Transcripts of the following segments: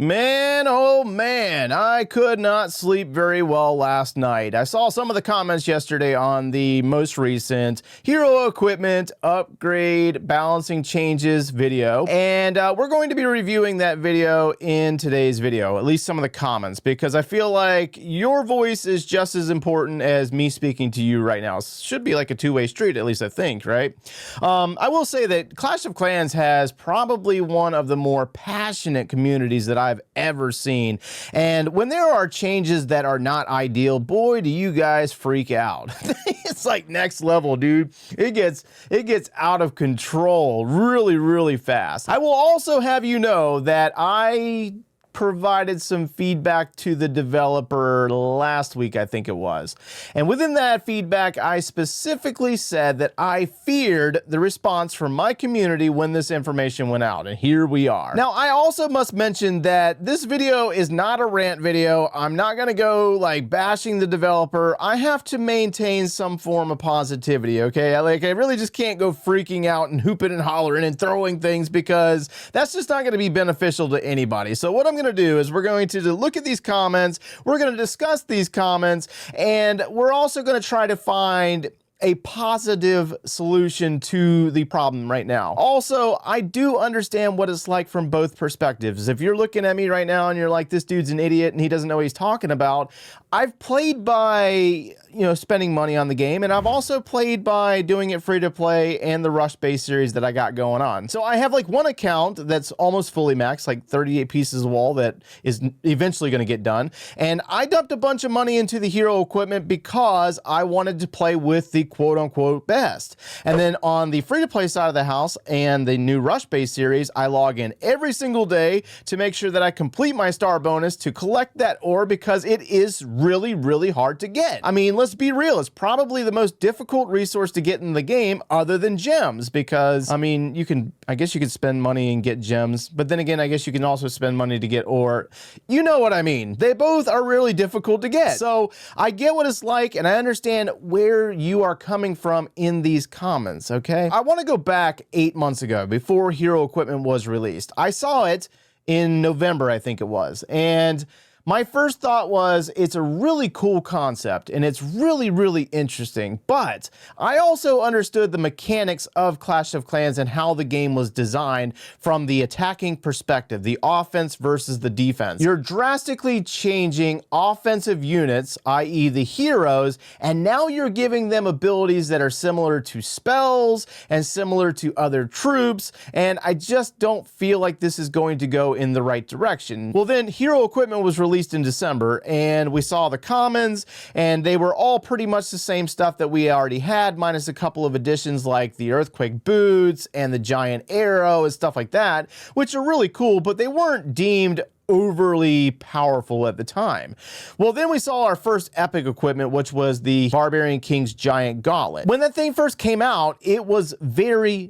Man, oh man, I could not sleep very well last night. I saw some of the comments yesterday on the most recent hero equipment upgrade balancing changes video, and we're going to be reviewing that video in today's video, at least some of the comments, because I feel like your voice is just as important as me speaking to you right now. It should be like a two-way street, at least I think, right? I will say that Clash of Clans has probably one of the more passionate communities that I've ever seen, and when there are changes that are not ideal, boy, do you guys freak out. It's like next level, dude. It gets out of control really fast. I will also have you know that I provided some feedback to the developer last week, I think it was. And within that feedback, I specifically said that I feared the response from my community when this information went out, and here we are. Now, I also must mention that this video is not a rant video. I'm not gonna go like bashing the developer. I have to maintain some form of positivity, okay? I really just can't go freaking out and hooping and hollering and throwing things, because that's just not gonna be beneficial to anybody. So what I'm gonna do is we're going to look at these comments, we're going to discuss these comments, and we're also going to try to find a positive solution to the problem right now. Also, I do understand what it's like from both perspectives. If you're looking at me right now and you're like, this dude's an idiot and he doesn't know what he's talking about, I've played by, spending money on the game, and I've also played by doing it free to play and the Rush base series that I got going on. So I have like one account that's almost fully maxed, like 38 pieces of wall that is eventually going to get done. And I dumped a bunch of money into the hero equipment because I wanted to play with the quote unquote best. And then on the free to play side of the house and the new Rush base series, I log in every single day to make sure that I complete my star bonus to collect that ore, because it is really hard to get. I mean, let's be real, it's probably the most difficult resource to get in the game other than gems, because I mean, I guess you could spend money and get gems, but then again, I guess you can also spend money to get ore. You know what I mean? They both are really difficult to get. So I get what it's like, and I understand where you are coming from in these comments, okay? I want to go back 8 months ago, before hero equipment was released. I saw it in November, I think it was, and my first thought was, it's a really cool concept and it's really interesting, but I also understood the mechanics of Clash of Clans and how the game was designed from the attacking perspective, the offense versus the defense. You're drastically changing offensive units, i.e. the heroes, and now you're giving them abilities that are similar to spells and similar to other troops, and I just don't feel like this is going to go in the right direction. Well, then hero equipment was released in December, and we saw the commons, and they were all pretty much the same stuff that we already had, minus a couple of additions like the earthquake boots and the giant arrow and stuff like that, which are really cool, but they weren't deemed overly powerful at the time. Well, then we saw our first epic equipment, which was the Barbarian King's Giant Gauntlet. When that thing first came out, it was very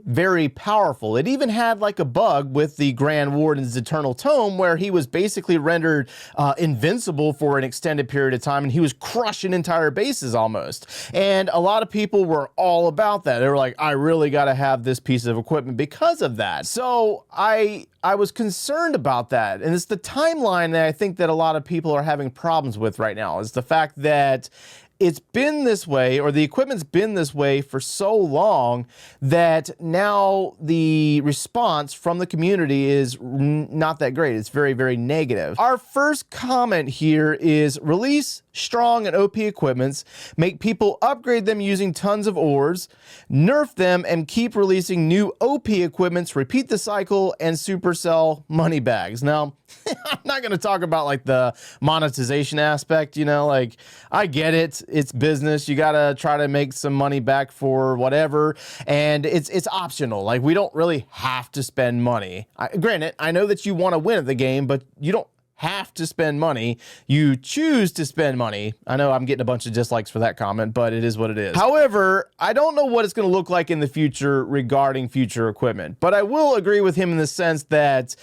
powerful. It even had like a bug with the Grand Warden's Eternal Tome, where he was basically rendered invincible for an extended period of time, and he was crushing entire bases almost. And a lot of people were all about that. They were like, I really got to have this piece of equipment because of that. So I was concerned about that, and it's the timeline that I think that a lot of people are having problems with right now, is the fact that it's been this way, or the equipment's been this way for so long, that now the response from the community is not that great. It's very negative. Our first comment here is, release strong and OP equipments, make people upgrade them using tons of ores, nerf them, and keep releasing new OP equipments, repeat the cycle, and supercell money bags. Now, I'm not going to talk about like the monetization aspect, like, I get it. It's business. You got to try to make some money back for whatever, and it's optional. Like, we don't really have to spend money. Granted, I know that you want to win at the game, but you don't have to spend money. You choose to spend money. I know I'm getting a bunch of dislikes for that comment, but it is what it is. However, I don't know what it's going to look like in the future regarding future equipment, but I will agree with him in the sense that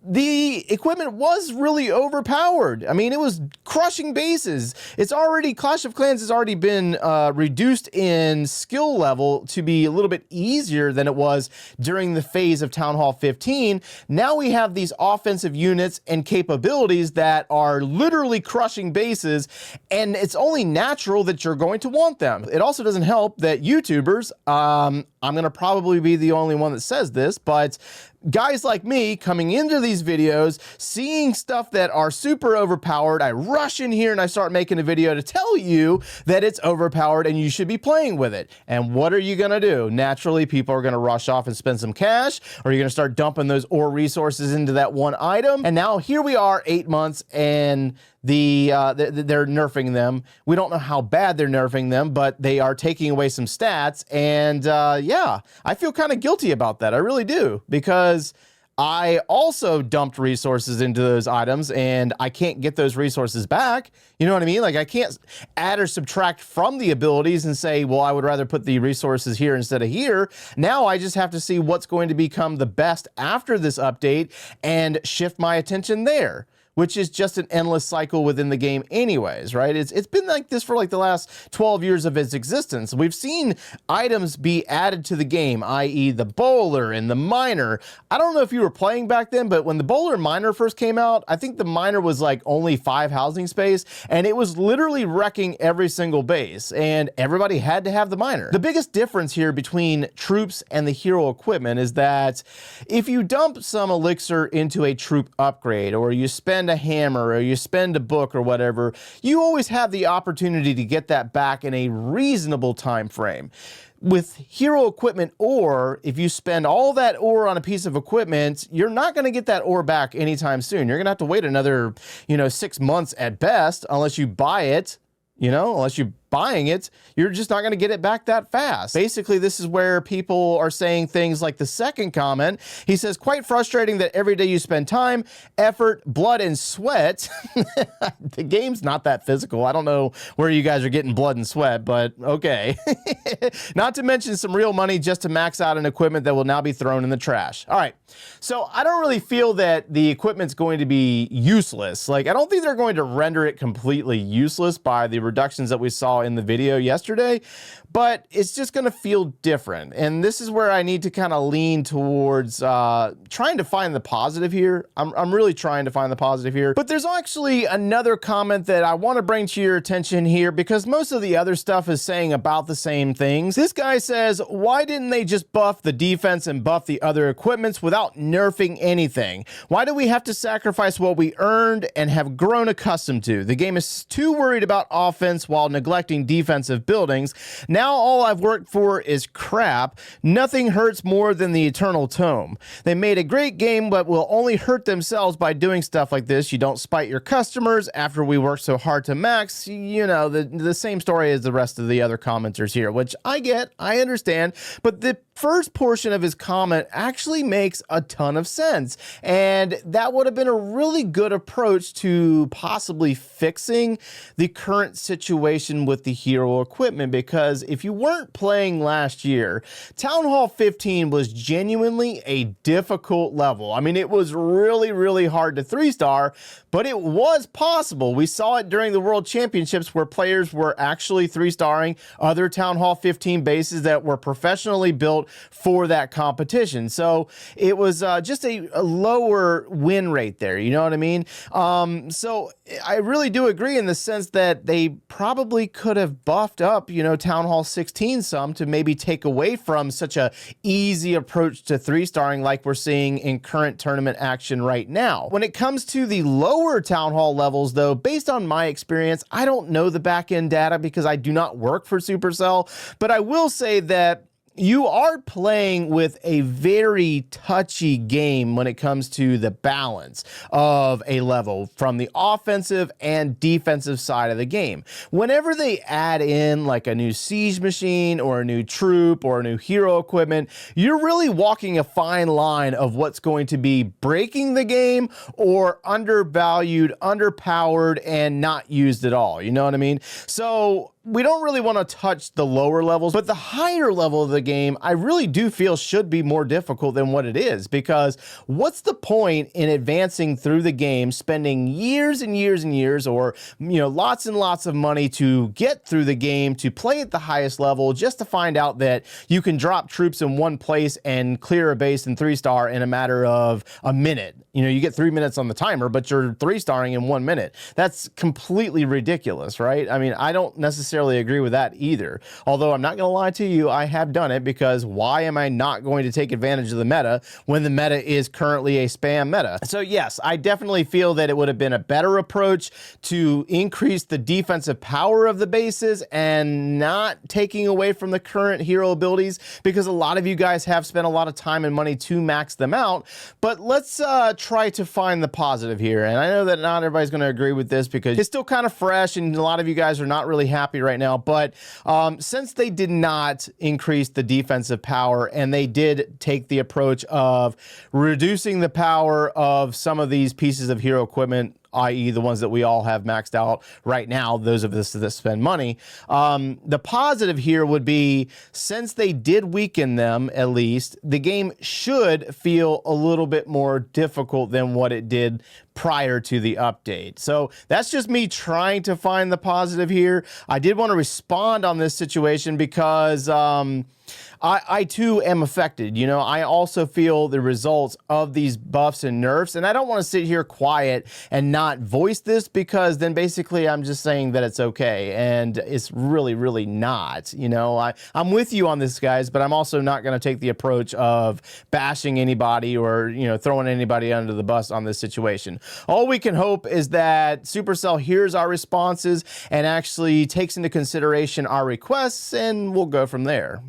the equipment was really overpowered. I mean, it was crushing bases. Clash of Clans has already been reduced in skill level to be a little bit easier than it was during the phase of Town Hall 15. Now we have these offensive units and capabilities that are literally crushing bases, and it's only natural that you're going to want them. It also doesn't help that YouTubers, I'm going to probably be the only one that says this, but guys like me coming into these videos, seeing stuff that are super overpowered, I rush in here and I start making a video to tell you that it's overpowered and you should be playing with it. And what are you going to do? Naturally, people are going to rush off and spend some cash, or you're going to start dumping those ore resources into that one item. And now here we are 8 months and they're nerfing them. We don't know how bad they're nerfing them, but they are taking away some stats. And yeah, I feel kind of guilty about that. I really do, because I also dumped resources into those items and I can't get those resources back. You know what I mean? Like, I can't add or subtract from the abilities and say, well, I would rather put the resources here instead of here. Now I just have to see what's going to become the best after this update and shift my attention there, which is just an endless cycle within the game anyways, right? It's been like this for like the last 12 years of its existence. We've seen items be added to the game, i.e. the bowler and the miner. I don't know if you were playing back then, but when the bowler and miner first came out, I think the miner was like only 5 housing space, and it was literally wrecking every single base, and everybody had to have the miner. The biggest difference here between troops and the hero equipment is that if you dump some elixir into a troop upgrade, or you spend a hammer, or you spend a book or whatever, you always have the opportunity to get that back in a reasonable time frame. With hero equipment ore, if you spend all that ore on a piece of equipment, you're not going to get that ore back anytime soon. You're going to have to wait another, 6 months at best, unless you buy it. Unless you're buying it, you're just not going to get it back that fast. Basically, this is where people are saying things like the second comment. He says, quite frustrating that every day you spend time, effort, blood, and sweat. The game's not that physical. I don't know where you guys are getting blood and sweat, but okay. Not to mention some real money just to max out an equipment that will now be thrown in the trash. All right. So I don't really feel that the equipment's going to be useless. Like, I don't think they're going to render it completely useless by the reductions that we saw in the video yesterday, but it's just going to feel different. And this is where I need to kind of lean towards trying to find the positive here. I'm really trying to find the positive here. But there's actually another comment that I want to bring to your attention here, because most of the other stuff is saying about the same things. This guy says, why didn't they just buff the defense and buff the other equipments without nerfing anything? Why do we have to sacrifice what we earned and have grown accustomed to? The game is too worried about offense while neglecting defensive buildings. Now all I've worked for is crap. Nothing hurts more than the Eternal Tome. They made a great game, but will only hurt themselves by doing stuff like this. You don't spite your customers after we worked so hard to max. The same story as the rest of the other commenters here, which I get, I understand, but the first portion of his comment actually makes a ton of sense, and that would have been a really good approach to possibly fixing the current situation with the hero equipment, because if you weren't playing last year, Town Hall 15 was genuinely a difficult level. I mean, it was really, really hard to 3-star, but it was possible. We saw it during the World Championships where players were actually 3-starring other Town Hall 15 bases that were professionally built for that competition. So it was just a lower win rate there. You know what I mean? So I really do agree in the sense that they probably could have buffed up, Town Hall 16 some to maybe take away from such a easy approach to 3-starring like we're seeing in current tournament action right now. When it comes to the lower Town Hall levels, though, based on my experience, I don't know the back-end data because I do not work for Supercell, but I will say that you are playing with a very touchy game when it comes to the balance of a level from the offensive and defensive side of the game. Whenever they add in like a new siege machine or a new troop or a new hero equipment, you're really walking a fine line of what's going to be breaking the game or undervalued, underpowered, and not used at all. You know what I mean? So we don't really want to touch the lower levels, but the higher level of the game, I really do feel should be more difficult than what it is, because what's the point in advancing through the game, spending years and years and years, or, lots and lots of money to get through the game, to play at the highest level, just to find out that you can drop troops in one place and clear a base in 3-star in a matter of a minute. You get 3 minutes on the timer, but you're 3-starring in 1 minute. That's completely ridiculous, right? I mean, I don't necessarily agree with that either. Although I'm not going to lie to you, I have done it, because why am I not going to take advantage of the meta when the meta is currently a spam meta? So yes, I definitely feel that it would have been a better approach to increase the defensive power of the bases and not taking away from the current hero abilities, because a lot of you guys have spent a lot of time and money to max them out. But let's try to find the positive here. And I know that not everybody's going to agree with this, because it's still kind of fresh and a lot of you guys are not really happy right now. But since they did not increase the defensive power, and they did take the approach of reducing the power of some of these pieces of hero equipment, i.e. the ones that we all have maxed out right now, those of us that spend money. The positive here would be, since they did weaken them, at least, the game should feel a little bit more difficult than what it did prior to the update. So that's just me trying to find the positive here. I did want to respond on this situation because I too am affected. I also feel the results of these buffs and nerfs, and I don't want to sit here quiet and not voice this, because then basically I'm just saying that it's okay, and it's really, really not. I'm with you on this, guys, but I'm also not going to take the approach of bashing anybody or, throwing anybody under the bus on this situation. All we can hope is that Supercell hears our responses and actually takes into consideration our requests, and we'll go from there.